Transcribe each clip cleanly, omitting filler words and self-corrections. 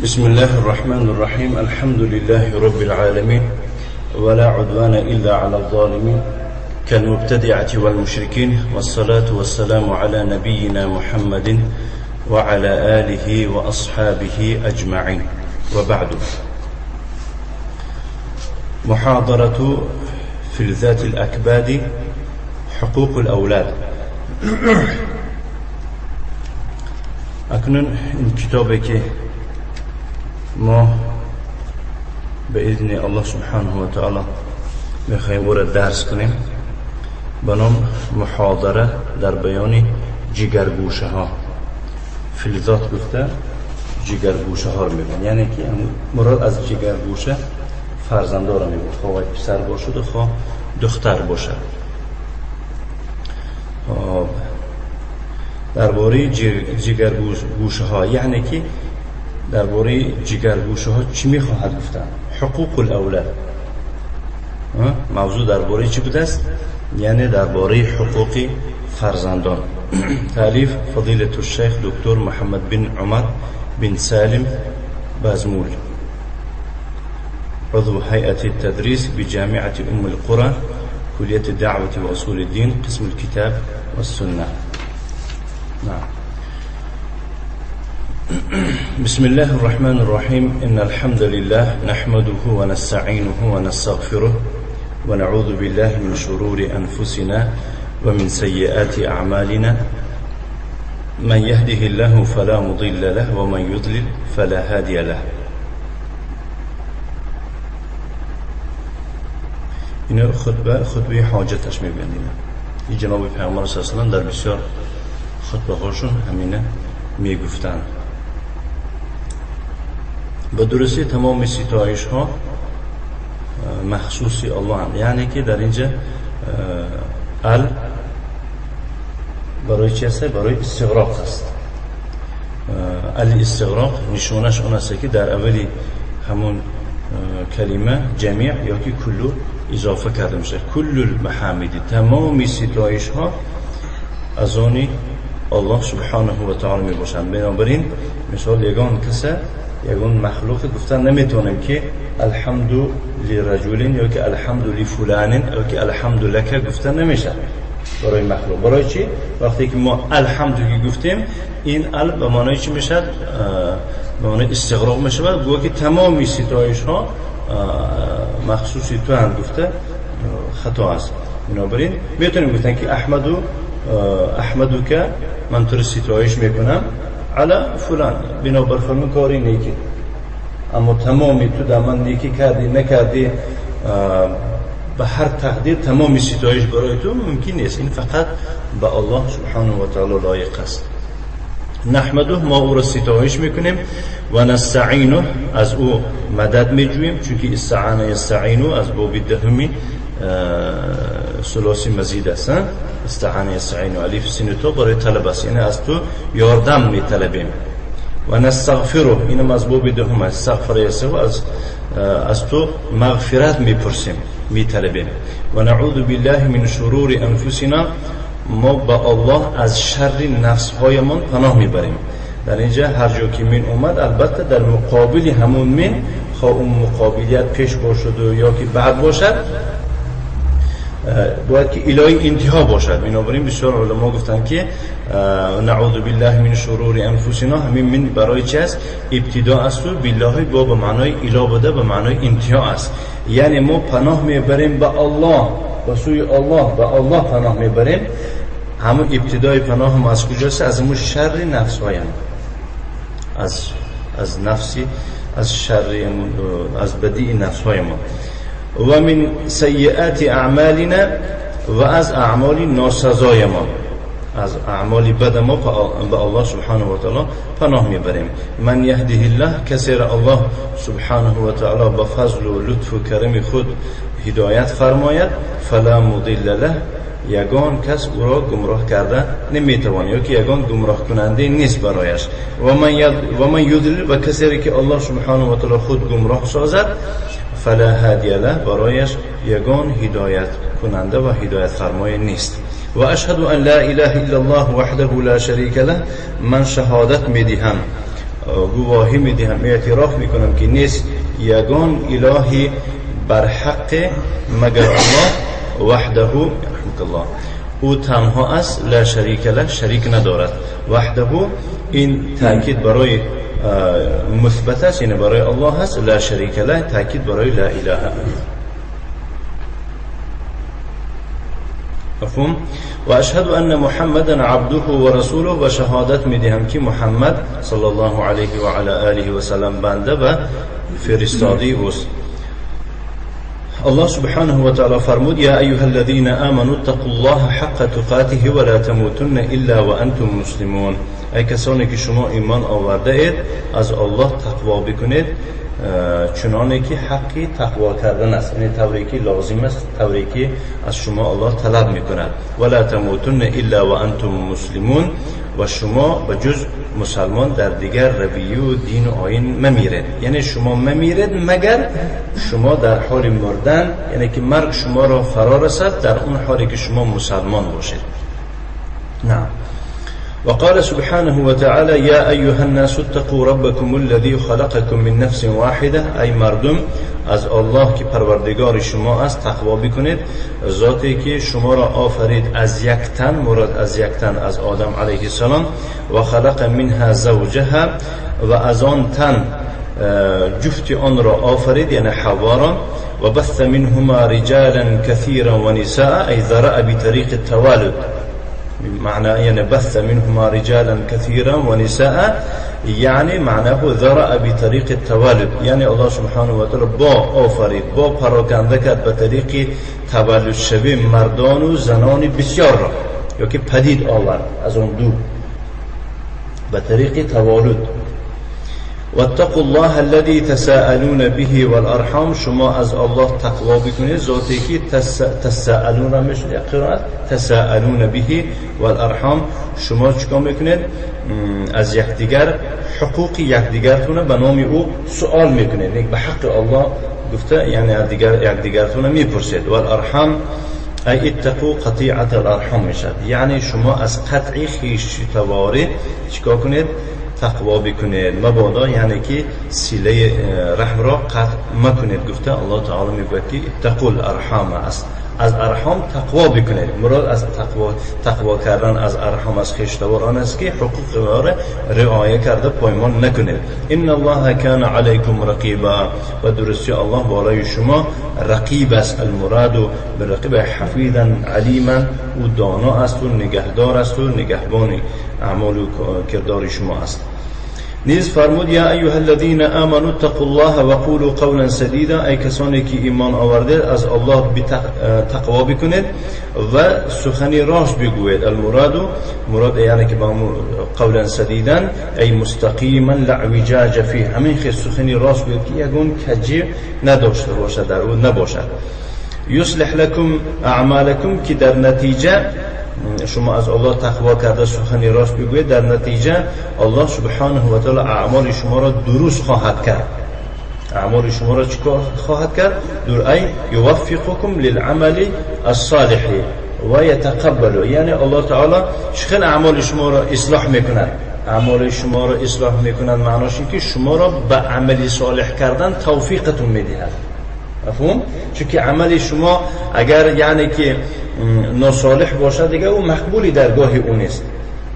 بسم الله الرحمن الرحيم. الحمد لله رب العالمين ولا عدوان إلا على الظالمين كالمبتدعة والمشركين، والصلاة والسلام على نبينا محمد وعلى آله وأصحابه أجمعين، وبعد. محاضرة في الذات الأكباد، حقوق الأولاد. اکنون این کتابی که ما به اذن الله سبحانه و تعالی میخوایم او را درس کنیم به نام محاضره در بیان جگرگوشه ها. فلذات گفته جگرگوشه ها رو میگن، یعنی که مراد از جگرگوشه فرزنده را میگن، خواه پسر باشد و خواه دختر باشد. درباره جگرگوشه ها، یعنی که درباره جگرگوشه ها چی میخواهد گفتن؟ حقوق الاولاد. موضوع درباره چی بوده است؟ یعنی درباره حقوق فرزندان. تالیف فضیلة الشیخ دکتر محمد بن عمر بن سالم بازمول، عضو هيئة التدريس بجامعة أم القرى، كلية الدعوة وأصول الدين، قسم الكتاب والسنة. نعم. بسم الله الرحمن الرحيم. إن الحمد لله نحمده ونستعينه ونستغفره ونعوذ بالله من شرور أنفسنا ومن سيئات أعمالنا، من يهده الله فلا مضل له ومن يضلل فلا هادي له. این خطبه حاجتش میبینیم. این جناب پیامبر صلی الله علیه و آله در بسیار خطبه هاشون همینه میگفتن. به درستی تمام ستایش ها مخصوصی الله هم، یعنی که در اینجا برای چی هست؟ برای استغراق است. استغراق نشونش اون است که در اولی همون کلمه جمیع یا که کلو اضافه کرده میشه. کل المحامدی، تمام ستایش ها از آن الله سبحانه و تعالی می باشند. بنابراین مثال یگان کسه، یگان مخلوق گفتن نمیتونیم که الحمد لرجل یا که الحمد لفلان یا که الحمد لک گفتن نمیشه برای مخلوق. برای چی؟ وقتی که ما الحمد که گفتیم، این ال به معنای چی میشه؟ به معنای استغراق میشه. گویا که تمام ستایش ها مخصوصی تو هم گفته خطا است. بنابراین میتونیم گفتن که احمدو که من تو رو ستایش میکنم علی فلان، بنابر فرمون کاری نیکی، اما تمامی تو در من نیکی کردی نکردی به هر تقدیر تمامی ستایش برای تو ممکن نیست. این فقط به الله سبحانه و تعالی لایق است. نحمده، ما او را ستایش میکنیم، و نستعینه، از او مدد میجوییم، چون که استعانه یستعینو از باب دهمی ثلاثی مزید است. استعانه یستعینو الف سین تو برای طلب است، یعنی از تو یاردم میطلبیم. و نستغفره، اینم از باب دهم است. استغفر یسو، از تو مغفرت میپرسیم میطلبیم. و نعوذ بالله من شرور انفسنا، ما با الله از شر نفس‌هایمان پناه میبریم. در اینجا هر جا که من اومد، البته در مقابل همون من، خواه اون مقابلیت پیش باشد و یا که بعد باشد، باید که الهی انتها باشد. بنابراین بسیار علما گفتن که نعوذ بالله من شرور انفسنا، همین من برای چی است؟ ابتدا است و بالله با به معنای اله بوده، به معنای انتها است. یعنی ما پناه میبریم به الله، به سوی الله، به الله پناه میبریم. همون ابتدای پناه هم از کجاست؟ از همون شر نفس هایم، از نفسی، از شر، از بدی نفس های ما. و من سیئات اعمالنا، و از اعمال ناسزای ما، از اعمال بد ما به الله سبحانه و تعالی پناه میبریم. من یهده الله، کسی را الله سبحانه و تعالی به فضل و لطف و کرم خود هدایت فرماید، فلا مضل له، یگان کس او را گمراه کرده نمیتواند، یا که یگان گمراه کننده نیست برایش. و من یضلل، و کسی که الله سبحانه و تعالی خود گمراه سازد، فلا هادی له، برایش یگان هدایت کننده و هدایت فرمای نیست. و اشهد ان لا اله الا الله وحده لا شریک له، من شهادت میدهم گواهی میدهم اعتراف میکنم که نیست یگان الهی بر حق مگر الله وحده رحمت الله او تنها است لا شریک له شریک ندارد وحده این تاکید برای مثبت است یعنی برای الله هست لا شریک له تاکید برای لا اله مفهوم و اشهد ان محمدا عبده و رسوله و شهادت میدهم که محمد صلی الله علیه و علی آله و سلم بنده و فرستاده اوست. الله سبحانه و تعالی فرمود یا ایها الذين آمنوا اتقوا الله حق تقاته ولا تموتن الا وانتم مسلمون. ای کسانی که شما ایمان آورده اید از الله تقوا بکنید چنانه که حقی تقوا کردن است یعنی طوری که لازم است طوری که از شما الله طلب میکند ولا تموتن الا وانتم مسلمون و شما به جز مسلمان در دیگر رویه و دین و آیین ممیرید یعنی شما ممیرید مگر شما در حال مردن یعنی که مرگ شما را فرا رسد در اون حالی که شما مسلمان باشید. نعم. وقال سبحانه وتعالى يا أيها الناس اتقوا ربكم الذي خلقكم من نفس واحدة ای مردم از الله که پروردگار شما است تقوا بکنید ذاتی که شما را آفرید از یک تن مراد از یک تن از آدم علیه السلام و خلق منها زوجها و از آن تن جفت آن را آفرید یعنی حوا را و بث منهما رجالا كثيرا و نساء ای ذرأ بطریق التوالد معنى يعني بث منهما رجالا كثيرا ونساء يعني معناه ذرأ بطريق التوالد يعني الله سبحانه وتعالى با آفرید با پراکنده کرد به طریق تولد شوی مردان و زنان بسیار را یا که پدید آورد از اون دو به طریق تولد. واتقوا الله الذي تساءلون به والارحام شما از الله تقوا بکنید ذاتی که تساءلون میشه قرائت تساءلون به والارحام شما چیکار میکنید از یکدیگر حقوق یکدیگرتون به نام او سوال میکنید به حق الله گفته یعنی یکدیگرتون میپرسید والارحام ای اتقوا قطیعه الارحام میشد یعنی شما از قطع خویشتواری چیکار کنید تقوا بکنید مبادا یعنی که سیله رحم را قطع مکنید گفته الله تعالی میگه که اتقوا الارحام است از ارحام تقوا بکنید مراد از تقوا کردن از ارحام از خویشتواران است که حقوق را رعایت کرده پایمال نکنید. ان الله کان علیکم رقیبا و درستی الله بالای شما رقیب است المراد برقیب حفیظا علیما و دانا است و نگهدار است و نگهبان اعمال و کردار شما است. نیز فرمود یا ایها الذين آمنوا اتقوا الله وقولوا قولا سديدا ای کسانی که ایمان آورده از الله تقوا بکنید و سخنی راست بگوید مراد یعنی که با قولا سديدا ای مستقیما لا اعوجاج فيه همین خیلی سخنی راست بگوید که یگون کجی نداشته باشد در اون نباشد. یصلح لكم اعمالكم که در نتیجه شما از الله تقوا کرده سخنی راست بگوید در نتیجه الله سبحانه و تعالی اعمال شما را درست خواهد کرد. اعمال شما را چیکار خواهد کرد؟ در ای یوفقکم للعمل الصالح و یتقبل یعنی الله تعالی چخیل اعمال شما را اصلاح میکند اعمال شما را اصلاح میکند معناش این که شما را به عمل صالح کردن توفیقتون میدهد. مفهوم؟ چون که عمل شما اگر یعنی که ناصالح باشد دیگه او مقبولی درگاه او نیست.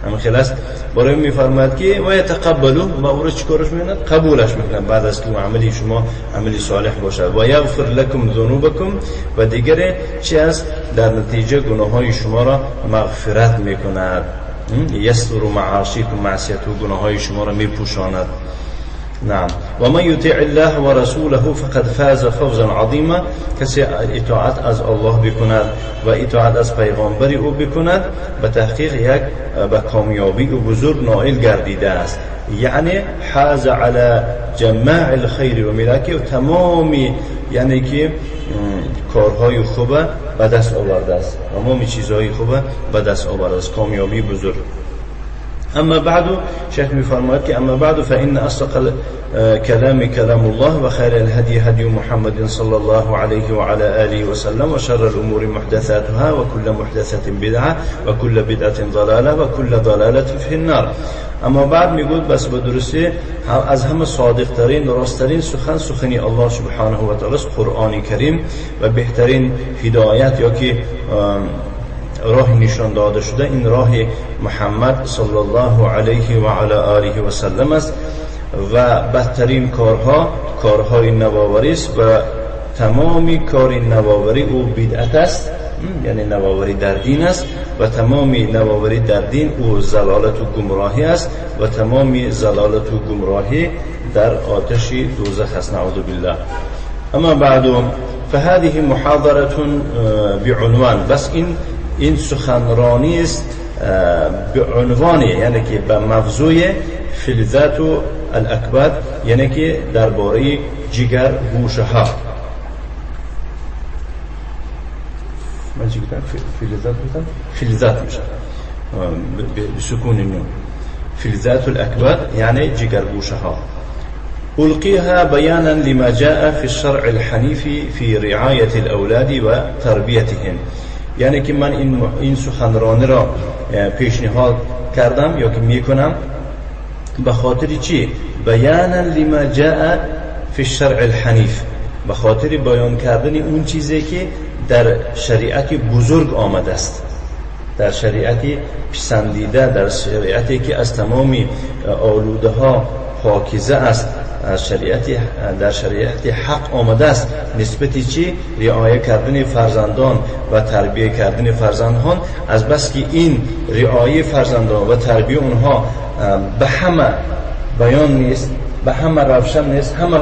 همین خیلی است برای میفرماید که و یتقبلوا و او را چیکارش میکند قبولش میکند بعد از که عملی شما عملی صالح باشد و یغفر لكم ذنوبکم و دیگره چی است در نتیجه گناههای شما را مغفرت میکند یستر معاصیکم معصیت و گناههای شما را میپوشاند. نعم. و من یطیع الله و رسوله فقد فاز فوزا عظیما کسی اطاعت از الله بکند و اطاعت از پیغمبر او بکند به تحقیق یک به کامیابی و بزرگ نائل گردیده است یعنی حاز علی جماع الخیر و ملاکی و تمامی یعنی که کارهای خوبه به دست آورده است تمامی چیزهای خوبه به دست آورده است کامیابی بزرگ. اما بعد شيخ میفرماید که اما بعد فإن أصدق الكلام كلام الله وخير الهدي هدي محمد صلى الله عليه وعلى آله وسلم وشر الأمور محدثاتها وكل محدثة بدعة وكل بدعة ضلالة وكل ضلالة في النار. اما بعد میگوید بس به درستی از همه صادق ترین درستترین سخنی الله سبحانه و تعالی است قرآن کریم و بهترین هدایت یا که راه نشان داده شده این راه محمد صلی الله علیه و علی آله و سلم است و بدترین کارهای نوآوری است و تمامی کار نوآوری او بدعت است، یعنی نوآوری در دین است و تمامی نوآوری در دین او ضلالت و گمراهی است و تمامی ضلالت و گمراهی در آتش دوزخ است، نعوذ بالله. اما بعد فهذه محاضرة بعنوان، بس این سخنرانی است به عنوان، یعنی که به موضوع فلذات الاکبد، یعنی که درباره جگر گوشه ها. من چی گفتم؟ فلذات میشه بسکون النون. فلذات الاکبد یعنی جگر گوشه ها. ألقيها بيانا لما جاء في الشرع الحنيف في رعاية الأولاد وتربيتهم، یعنی که من این سخنرانی را پیشنهاد کردم یا که میکنم به خاطر چی؟ بیانا لما جاء في الشرع الحنيف، به خاطر بیان کردن اون چیزی که در شریعت بزرگ آمده است، در شریعت پسندیده، در شریعتی که از تمامی آلوده ها پاکیزه است، در شریعت حق آمده است. نسبتی چی؟ رعایت کردن فرزندان و تربیت کردن فرزندان، از بس که این رعایت فرزندان و تربیت اونها به همه بیان نیست، به همه روشن نیست، همه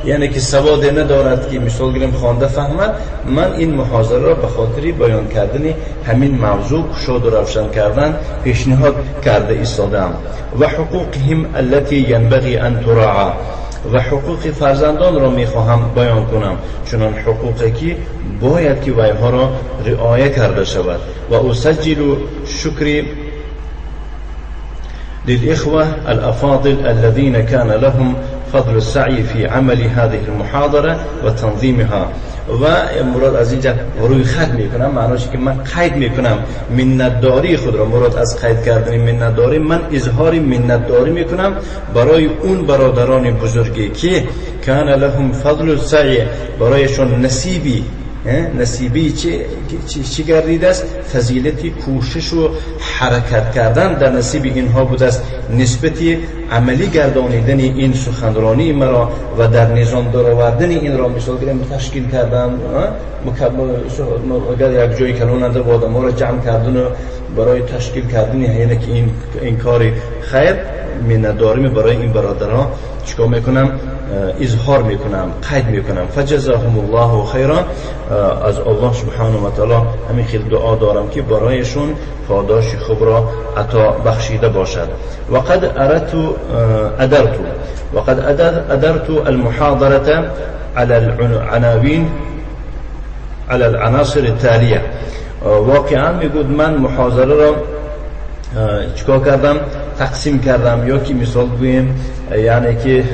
یعنی که سواد ندارد که مثال گیرم خوانده فهمد. من این محاضره را به خاطر بیان کردن همین موضوع شاد و روشن کردن پیشنهاد کرده ایستادم. و حقوقهم التي ينبغي ان تراعى، و حقوق فرزندان را میخواهم بیان کنم، چنان حقوقی که باید که ویها را رعایت کرده شود. و اسجل شکری للإخوة الأفاضل الذين كان لهم فضل السعي في عمل هذه المحاضرة وتنظيمها. و مراد از اینجا روی خط میکنم، معناش که من قید میکنم منتداری خود را. مراد از قید کردن منتداری، من اظهار منتداری میکنم برای اون برادران بزرگی که کان لهم فضل السعی، برایشون نصیبی چی گردیده است؟ فضیلتی کوشش و حرکت کردن در نصیب اینها بوده است، نسبتی عملی گردانیدن این سخنرانی مرا و در نظام درآوردن این را مثال گیرم تشکیل کردن، اگر یک جایی کلوننده و آدم ها را جمع کردن و برای تشکیل کردن، یعنی که این کاری خیر منتداری برای این برادرها چیکار میکنم؟ اظهار میکنم، قید میکنم. فجزاهم الله خیرا، از الله سبحانه و تعالی همین خیلی دعا دارم که برایشون پاداش خوب را عطا بخشیده باشد. وقد ادرت المحاضرة على العناوين على العناصر التالية. واقعا میگود من محاضره را چیکار کردم؟ تقسیم کردم، یا که مثال بگویم یعنی که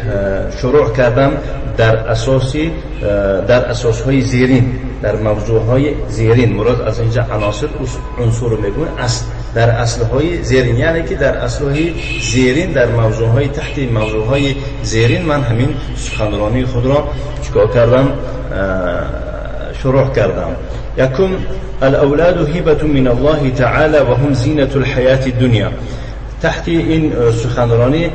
شروع کردم در اساسهای زیرین، در موضوعهای زیرین. مراد از اینجا عنصر رو میگون در اصلهای زیرین، یعنی که در اصلهای زیرین، در موضوعهای تحت موضوعهای زیرین من همین سخنرانی خود را چیکار کردم؟ شروع کردم. یکم الاولاد هبة من الله تعالی و هم زینة الحیاة الدنیا. تحت این سخنرانی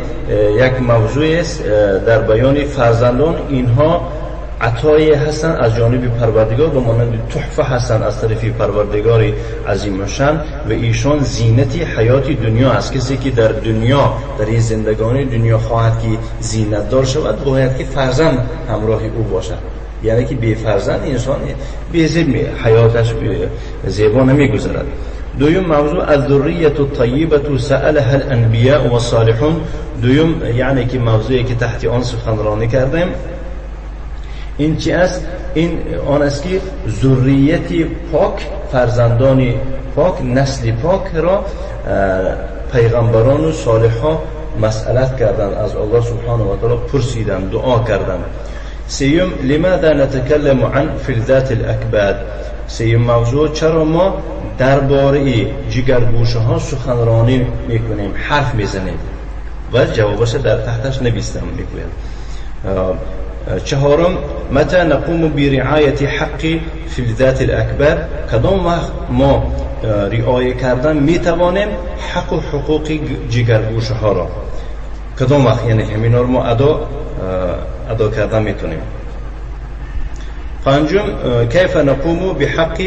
یک موضوع است در بیان فرزندان، اینها عطای هستند از جانب پروردگار، به مانند تحفه هستند از طرف پروردگار عظیم الشان و ایشان زینت حیات دنیا است. کسی که در دنیا، در این زندگانی دنیا خواهد که زینت دار شود، باید که فرزند همراه او باشد، یعنی که بی فرزند انسان بی حیاتش زیبا نمیگذرد. دویم موضوع الذریة الطیبة سألها الانبیاء و صالحون. دویم یعنی که موضوعی که تحت آن سخنرانی کردیم این چی است؟ این آن است که ذریت پاک، فرزندان پاک، نسل پاک را پیغمبران و صالحان مسئلت کردند از الله سبحانه و تعالی، پرسیدند، دعا کردند. سیوم لماذا نتكلم عن فلذات الاکباد؟ سیوم موضوع چرا ما درباره جگرگوشه ها سخنرانی میکنیم، حرف میزنیم و جوابش در تحتش نوشتم میگوید. چهارم متى نقوم برعایت حق فلذات الاکباد؟ کدام وقت ما رعایه کردن میتوانیم حق و حقوق جگرگوشه ها را؟ کدام وقت یعنی همینا رو ما ادا کردن میتونیم. پنجم کیف نقوم بحق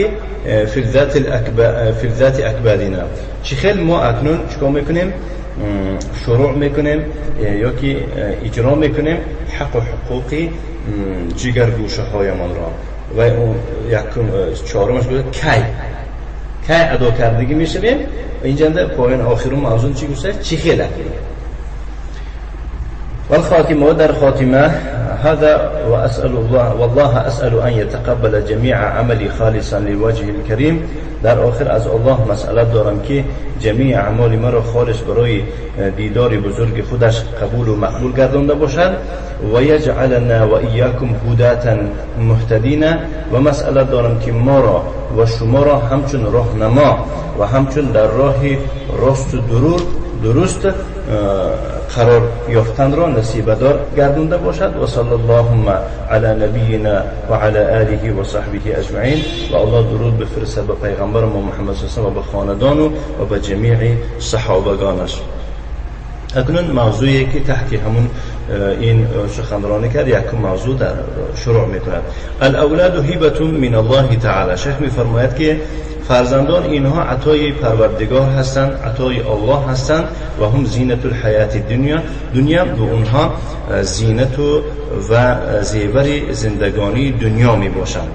فلذات اکبادنا؟ چی خیلی ما اکنون چیکار میکنیم؟ شروع میکنیم یا که اجرا میکنیم حق و حقوق جگرگوشه هایمان را. و اون چهارمش گفت کی ادا کردگی میشویم. اینجا در پایان آخر موضوع چی گفته؟ چی خیلی والخاتمة در خاتمة هذا وأسأل الله والله أسأل أن يتقبل جميع عملي خالصا لوجه الكريم. در آخر از الله مسئلت دارم که جمیع اعمال مرا خالص برای دیدار بزرگ خودش قبول و مقبول گردانده باشد. و یجعلنا و ایاکم هداة مهتدین. و مسئلت دارم که ما را و شما را همچون راهنما و همچون در راه راست و درست قرار یافتن را نصیبدار گردونده باشد. و صلی اللهم علی نبینا و علی آله و صحبه اجمعین. و الله درود بفرسته به پیغمبر ما محمد صلی الله علیه و به خاندان و به جمیع صحابگانش. اکنون موضوعی که تحت همون این سخنرانی کرد یک موضوع در شروع میکند. الاولاد هبة من الله تعالی. شیخ میفرماید که فرزندان اینها عطای پروردگار هستند، عطای الله هستند. و هم زینت الحیات دنیا و اونها زینت و زیور زندگانی دنیا می باشند.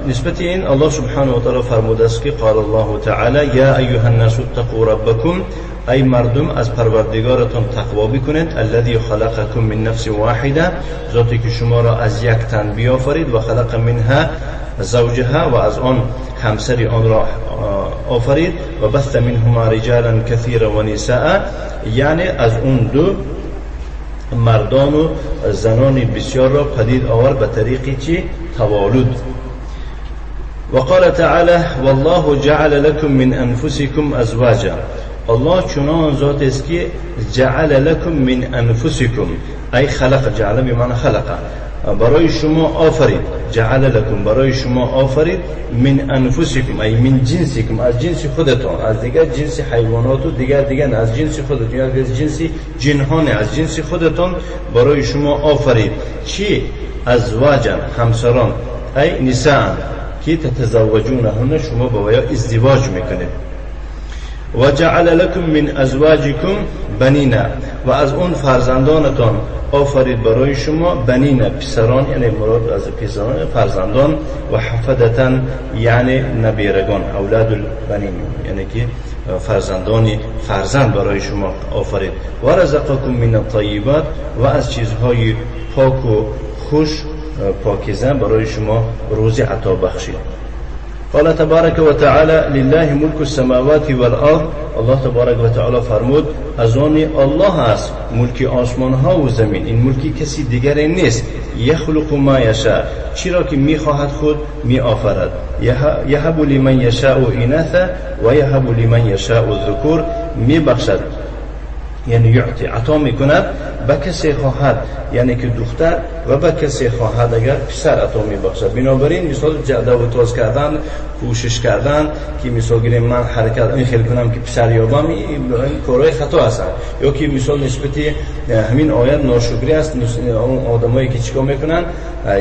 نسبت این الله سبحانه و تعالی فرموده است که قال الله تعالی یا ایها الناس اتقوا ربکم. ای مردم از پروردگارتان تقوا بکنید. الذی خلقکم من نفس واحده. ذاتی که شما را از یک تن بیافرید. و خلق منها زوجها. و از آن همسر آن را آفرید. و بث منهما رجالا كثيرا و نساء. یعنی از اون دو مردان و زنان بسیار را پدید آورد به طریقی چی؟ توالد. وقال تعالى والله جعل لكم من انفسكم ازواجا. الله چنان ذات است که جعل لكم من انفسكم ای خلق. جعل بمعنی خلق. برای شما آفرید. جعل لكم برای شما آفرید. من انفسكم ای من جنسكم از جنس خودتان. از دیگر جنس حیوانات و دیگر از جنس خودتان یا از جنس جنهان از جنس خودتان برای شما آفرید. چی؟ ازواجا همسران. ای نساء که تتزوجونهن شما با ویا ازدواج میکنید. و جعل لكم من ازواجكم بنینا. و از اون فرزندانتان آفرید برای شما بنینا پسران یعنی مراد از پسران فرزندان. و حفدتن یعنی نبیرگان اولاد البنین یعنی که فرزند برای شما آفرید. و رزقکم من الطیبات. و از چیزهای پاک و خوش پاکیزه برای شما روزی عطا بخشید. قال تبارك وتعالى لله ملك السماوات والارض. الله تبارک و تعالی فرمود از آن الله است ملک آسمان ها و زمین. این ملکی کسی دیگری نیست. یخلق ما یشاء. چرا که میخواهد خود می آفرد. یهب لمن یشاء اناثا و یهب لمن یشاء الذکور. می بخشد یعنی یعطی عطا میکند به کسی خواهد یعنی که دختر و به کسی خواهد اگر پسر عطا میبخشد. بنابراین مثال جعده و تاز کردن کوشش کردن که مثال گیریم من حرکت این خیلی کنم که پسر یابم این کارهای خطا هستن. یا که مثال نسبتی همین آیت ناشکری است. اون آدمایی که چیکار میکنن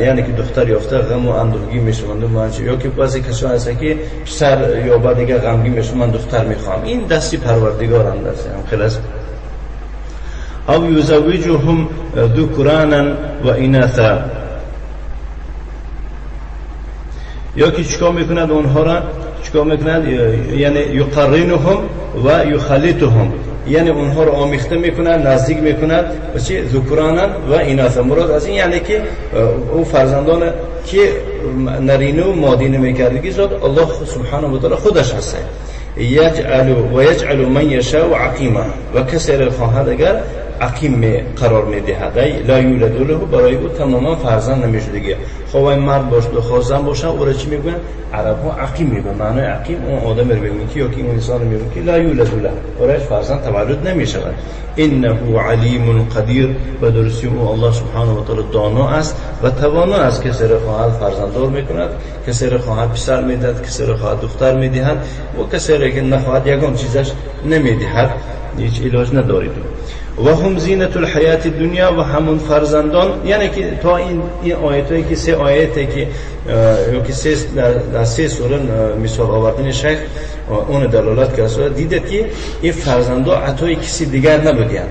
یعنی که دختر یافته غم و اندوهگی میشوند. یا که بعضی کسان هستن که پسر یابه دیگه غمگین میشوند من دختر میخوام. این دستی پروردگاران دست هم خلاص. او یزوجهم ذکرانا و اناثا. یا که چیکار میکند اونها را چیکار میکند یعنی یقرنهم و یخلطهم یعنی اونها را آمیخته میکند نزدیک میکند و چی ذکرانا و اناثا. مراد از این یعنی که اون فرزندان که نرینه و مادی نمیکردگی ذات الله سبحانه و تعالی خودش هست. یجعل من یشاء عقیما و کسی را خواهد اگر عقیم قرار میدهد، لا یولد له، برای او تماما فرزند نمیشه دیگه. خب این مرد باشه دو زن باشه، او را چی میگن؟ عرب ها عقیم میگن. معنی عقیم اون آدم رو بگن که یا که اون انسان رو میگن که لا یولد له، برایش فرزند تولد نمیشود. انه علیم قدیر، و درستی او الله سبحانه و تعالی دانا است و توانا است. کسی را خواهد فرزنددار میکند، کسی را خواهد پسر میدهد، کسی را خواهد دختر میدهد و کسی را که نخواهد یگان چیزش نمیدهد، هیچ علاج ندارید. و هم زینت الحیات دنیا، و همون فرزندان، یعنی که تا این آیاتی که سه آیاتی که یا که سه سوره مثال آوردن شیخ اون دلالت کرده، دیده که این فرزندا عطای کسی دیگر نبودن،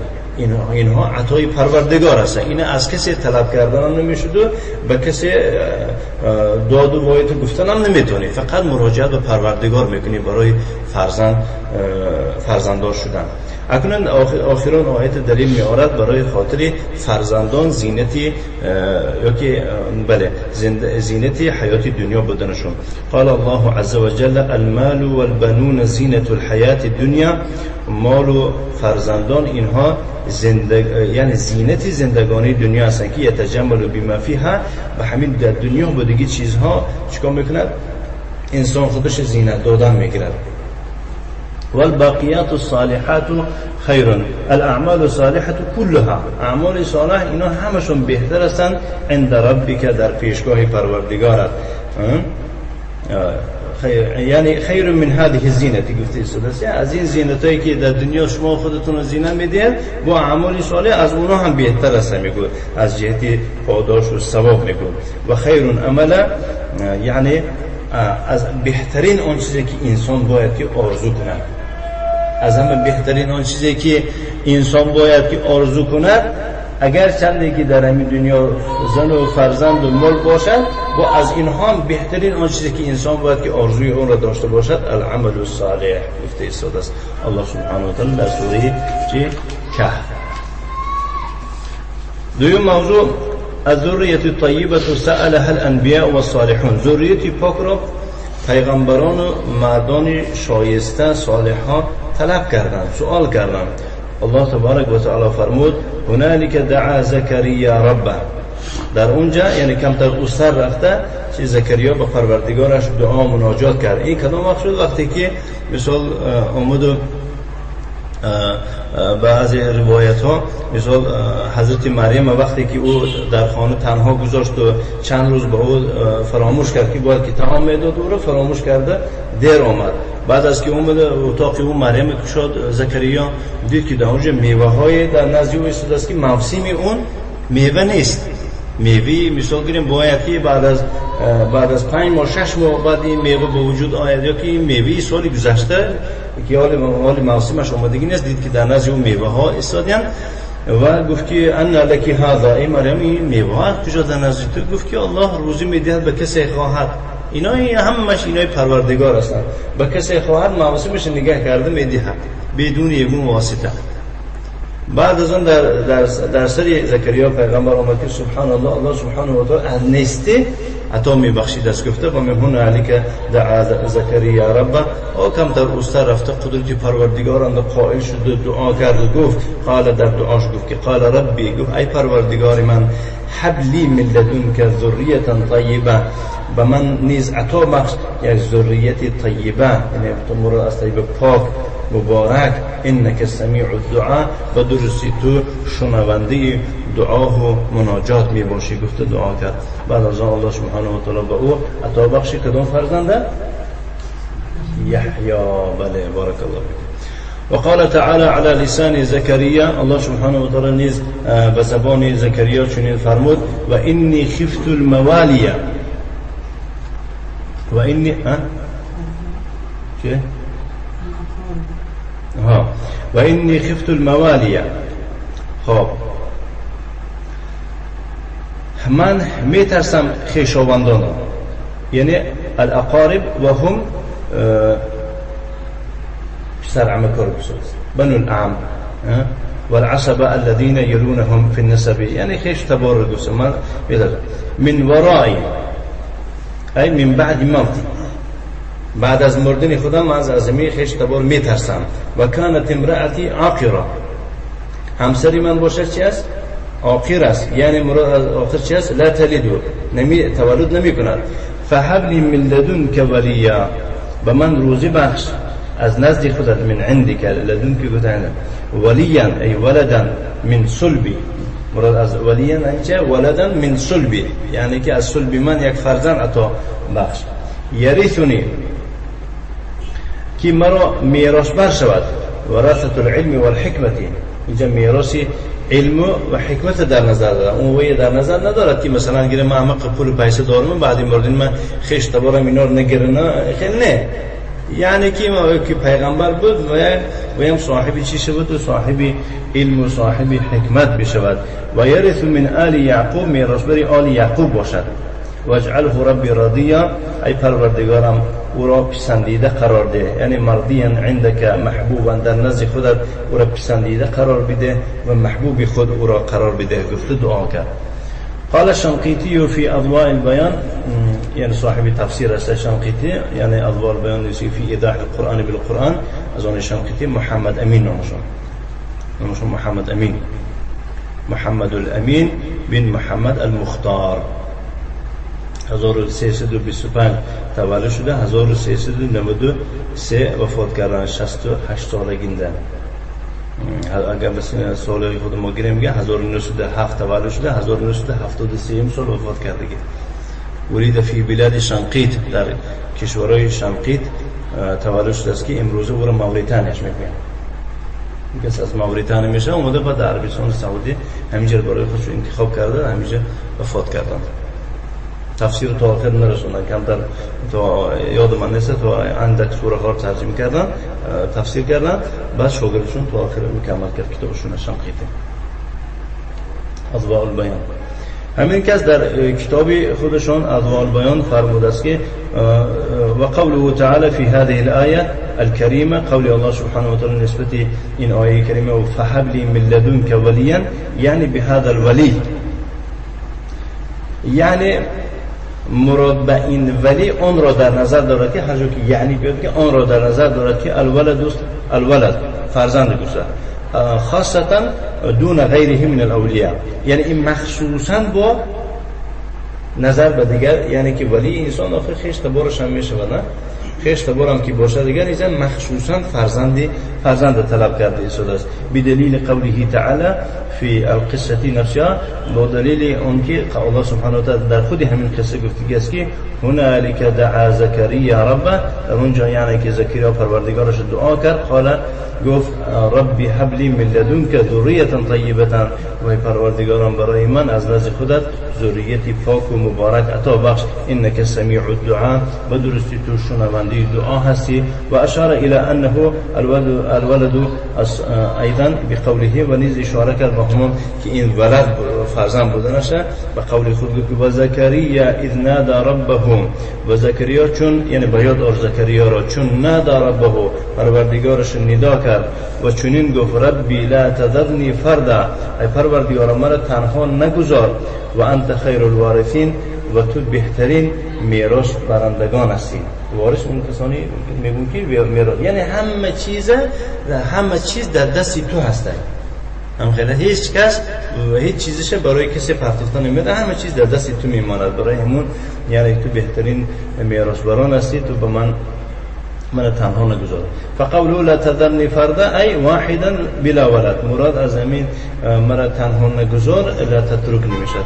اینها عطای پروردگار هستن. این از کسی طلب کردن هم نمیشد و به کسی داد و وایت گفتن هم نمیتونی، فقط مراجعه به پروردگار میکنی برای فرزنددار شدن. اکنون آخران آیت دلیل میارد برای خاطر فرزندان زینتی یا که بله زینتی حیات دنیا بودنشون. قال الله عز وجل المال والبنون زینت الحیات الدنیا، مال و فرزندان اینها یعنی زینت زندگانی دنیا هستند که یتجمل بما فیها، و همین در دنیا بودگی چیزها چیکار میکند؟ انسان خودش زینت دادن میگیرد. والباقیات الصالحات خیر، الاعمال الصالحه كلها، اعمال صالح اینا همشون بهتر هستند عند ربک، در پیشگاه پروردگارت. یعنی خیر من هذه الزینت، گفته است از این زینتایی که در دنیا شما خودتون زینت میدید با اعمال صالح از اونها هم بهتر است، میگه از جهت پاداش و ثواب میگه. و خیر عملا، یعنی از بهترین اون چیزی که انسان باید که آرزو کند، از همه بهترین اون چیزی که انسان باید که آرزو کند، اگر چندی که در همین دنیا زن و فرزند و مال باشد، و از اینها هم بهترین اون چیزی که انسان باید که آرزوی اون را داشته باشد العمل الصالح، گفته است الله سبحانه و تعالی در سوره کهف. دوم موضوع الذریة الطیبة سألها الانبیاء و الصالحون، ذریت پاک را پیغمبران و مردان شایسته صالحان طلب کردند، سوال کردند. الله تبارک و تعالی فرمود هنالک دعا زکریا ربه، در اونجا یعنی کمتر اوستر رفته چه زکریا به پروردگارش دعا مناجات کرد. این کدام مقصود؟ وقتی که مثال آمد و بعضی روایت ها مثال حضرت مریم وقتی که او در خانه تنها گذاشت و چند روز با او فراموش کرد که باید که طعام میداد، او را فراموش کرده دیر آمد. بعد از که اومد اتاق او مریم کشاد، زکریا دید که در اونجا میوه های در نزد او ایستاده است که موسم اون میوه نیست. میوه مثال گیریم باید که بعد از 5 ماه 6 ماه بعد این میوه به وجود آید، یا که این میوه سالی گذشته که حال موسمش آمدگی نیست، دید که در نزد اون میوه ها ایستادن و گفت که ان لکی هذا، ای مریم این میوه ها کجا در نزد تو؟ گفت که الله روزی میدهد به کسی خواهد. اینا همش اینای پروردگار هستند، به کسی خواهد موسمش نگاه کرده میدهد بدون یگون واسطه. بعد از اون در سری زکریا پیغمبر آمد که سبحان الله، الله سبحانه و تعالی از نیستی عطا میبخشید. از گفته و من هنا علیک دعا زکریا ربه، او کمتر اوستر رفته قدرت پروردگاران قائل شد، دعا کرد و گفت قال در دعاش گفت که قال ربی، گفت ای پروردگار من هب لی من لدنک ذریة طیبه، به من نیز عطا بخش یک ذریت طیبه، یعنی تمر از طیبه پاک مبارک. انک سمیع الدعاء، و درستی تو شنونده دعا و مناجات می باشی. گفته دعا کرد. بعد از آن الله سبحانه و تعالی به او عطا بخش کدام فرزنده؟ یحیی. بله بارک الله فیک. وقال تعالى على لسان زكريا، الله سبحانه وتعالى نیز به زبان زکریا چنین فرمود و انی خفت الموالي، و انی چه؟ و انی خفت الموالي. خب من میترسم خویشاوندان، یعنی الاقارب و هم پسر عمه کار بساز بنو العم والعصبه الذين يلونهم في النسب، یعنی خویش تبارک بساز. من من ورای ای من بعد موتی، بعد از مردن خودم من از عظمه خویش تبار میترسم. و کانت امرأتی عاقرة، همسری من باشد چی است؟ عاقر است، یعنی مراد از عاقر چی است؟ لا تلدو، تولد نمی کند. فهب لی من لدنک ولیا، به من روزی بخش از نزد خودت، من عندك لدنك گفتن ولیا ای ولدا من صلبی، مراد از ولیا اینجا ولدا من صلبی، یعنی که از صلب من یک فرزند عطا بخش. یرثنی، که مرا میراث بر شود، ورثة العلم والحکمت، اینجا میراثی علم و حکمت در نظر دارم. اون وی در نظر ندارد که مثلا گیره من همه پول پیسه دارم بعد مردن من خیش تبارم اینا رو نگرنه، خیلی نه. یعنی که پیغمبر بود و هم صاحبی چی شود؟ و صاحبی علم و صاحبی حکمت بشود. و یرث من آل یعقوب، میراث بری آل یعقوب باشد. واجعله ربی راضیا، ای پروردگارم او را پسندیده قرار ده، یعنی مرضیا عندك محبوبا، در نزد خودت او را پسندیده قرار بده و محبوب خود او را قرار بده. گفته دعا کرد. قال الشنقيطي في أضواء البيان، يعني صاحب تفسير الشنقيطي، يعني أضواء البيان في إيضاح القرآن بالقرآن. أظن الشنقيطي محمد أمين نمشون محمد أمين، محمد الأمين بن محمد المختار. 1325 تولد شده، 1393 وفات کردن، 68 سالگی‌اند. اگر بس سال خود ما گیریم میگه 1907 تولد شده، 1973 سال وفات کرده. ولید فی بلاد شنقیط، در کشورهای شنقیط تولد شده است که امروزه او را موریتانیاش میگن. کس از موریتانیا میشه، اومده بعد عربستان سعودی همینجا برای خودش انتخاب کرده، همینجا وفات کردند. تفسیر تا آخر نرسوندن، کمتر تا یاد من نیست، تا اندک سوره ها ترجمه کردن، تفسیر کردن، بعد شاگردشون تا آخر مکمل کرد کتابشون شنقیطی اضواء البیان. همین کس در کتاب خودشون اضواء البیان فرموده است که و قوله تعالی فی هذه الآیه الکریمه، قول الله سبحانه و تعالی نسبت این آیه کریمه و فهب لی من لدنک ولیا، یعنی بهذا الولی، یعنی مراد به این ولی اون را در نظر دارد که هر جا که یعنی بیاد که اون را در نظر دارد که الولد فرزند گوشه، خاصتا دون غیره من الاولیاء، یعنی این مخصوصا با نظر به دیگر، یعنی که ولی انسان آخر خیش تبارش هم میشه نه، خیش تبارم که باشه دیگر اینجا مخصوصا فرزند طلب کرده ایساد است. بدلیل قوله تعالی فی القصه نفسها، با دلیل اون که الله سبحانه و تعالی در خود همین قصه گفته است که هنالک دعا زکریا ربه، در اونجا یعنی که زکریا پروردگارش دعا کرد، قال گفت ربی هب لی من لدنک ذریه طیبه، و پروردگارم برای من از نزد خودت ذریتی پاک و مبارک عطا بخش، انک سمیع الدعاء، و درستی تو شنونده دعا هستی. و اشار الى انه الولد ایضا بقوله، و نیز اشاره کرد به همون که این ولد فرزند بودنشه، به قول خود گفت و زکریا اذ نادى ربه، و زکریا چون یعنی به یاد آور زکریا را چون نادى ربه پروردگارش ندا کرد و چنین گفت ربی لا تذرنی فردا، ای پروردگار مرا تنها نگذار، و انت خیر الوارثین، و تو بهترین میراث برندگان هستی. وارث اون کسانی میگن که میراث یعنی همه چیز در دست تو هسته، هم خیلی هیچ کس و هیچ چیزش برای کسی پرداختن نمیده، همه چیز در دست تو میماند. برای همون یعنی تو بهترین میراث بران هستی، تو به من تنها نگذار. فقوله لا تذرنی فردا ای واحدا بلا ولد، مراد از همین مرا تنها نگذار، لا تترکنی میشد،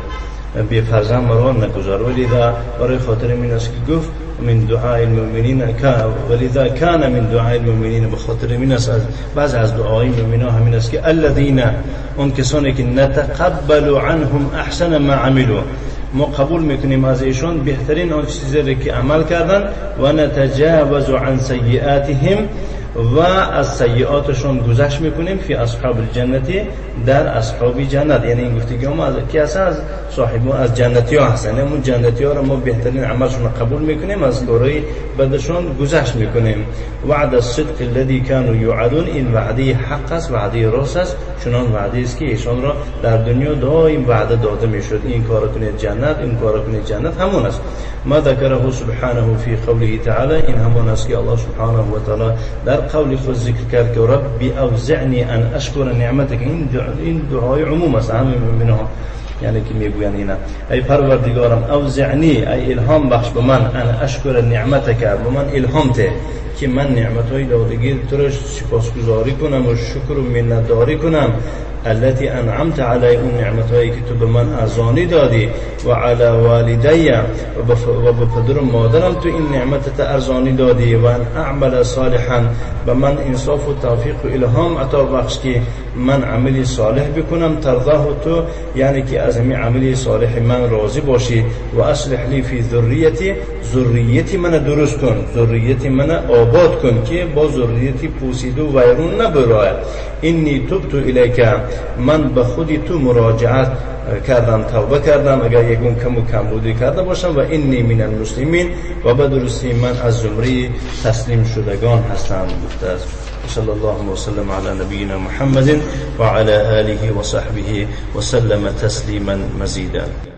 بی فرزند مرا نگذار. ولذا برای خاطر این است که گفت من دعاء المؤمنین، ولذا کان من دعاء المؤمنین، به خاطر این است بعض از دعای مؤمنان همین است که الذين، اون کسانی که نتقبل عنهم احسن ما عملوا، ما قبول میکنیم از ایشان بهترین آن چیزی که عمل کردن، و نتجاوز عن سیئاتهم، و از سیئاتشون گذشت میکنیم فی اصحاب الجنتی در اصحاب جنت. یعنی این گفتگی ما از کی هست؟ از صاحبان از جنتی ها هستن. اون جنتی ها رو ما بهترین عملشون قبول میکنیم، از کارهای بدشون گذشت میکنیم. وعد الصدق الذي كانوا يوعدون، این وعده حق است، وعده راست است، چنان وعده است که ایشان را در دنیا دائم وعده داده میشد، این کارا کنید جنت، این کارا کنید جنت. همون است ما ذکره سبحانه فی قوله تعالی، این همون است که الله سبحانه و تعالی در قول خود ذکر کرد که ربی اوزعنی ان اشکر نعمتک. این دعای عموم است، همه مؤمنان یعنی که میگویند اینا ای پروردگارم اوزعنی، ای الهام بخش به من، ان اشکر نعمتک، به من الهام ده که من نعمتهای دادگی تو را سپاسگزاری کنم و شکر و منتداری کنم. التي انعمت علی، اون نعمتهایی که تو به من ارزانی دادی، و علی والدی، و به پدر و مادرم تو این نعمت ارزانی دادی، و ان اعمل صالحا، به من انصاف و توفیق و الهام عطا بخش که من عملی صالح بکنم، ترضاه تو، یعنی که از همین عملی صالح من راضی باشی، و اصلح لی فی ذریتی، ذریتی من درست کن، ذریتی من آباد کن که با ذریتی پوسیده و ویرون نبرای. انی تبت الیک، من به خودی تو مراجعت کردم، توبه کردم اگر یکون کم و کم بودی کرده باشم، و انی من المسلمین، و به درستی من از زمره تسلیم شدگان هستم گفته است. صلی الله وسلم علی نبینا محمد و علی آله و صحبه و سلم تسلیما مزیدا.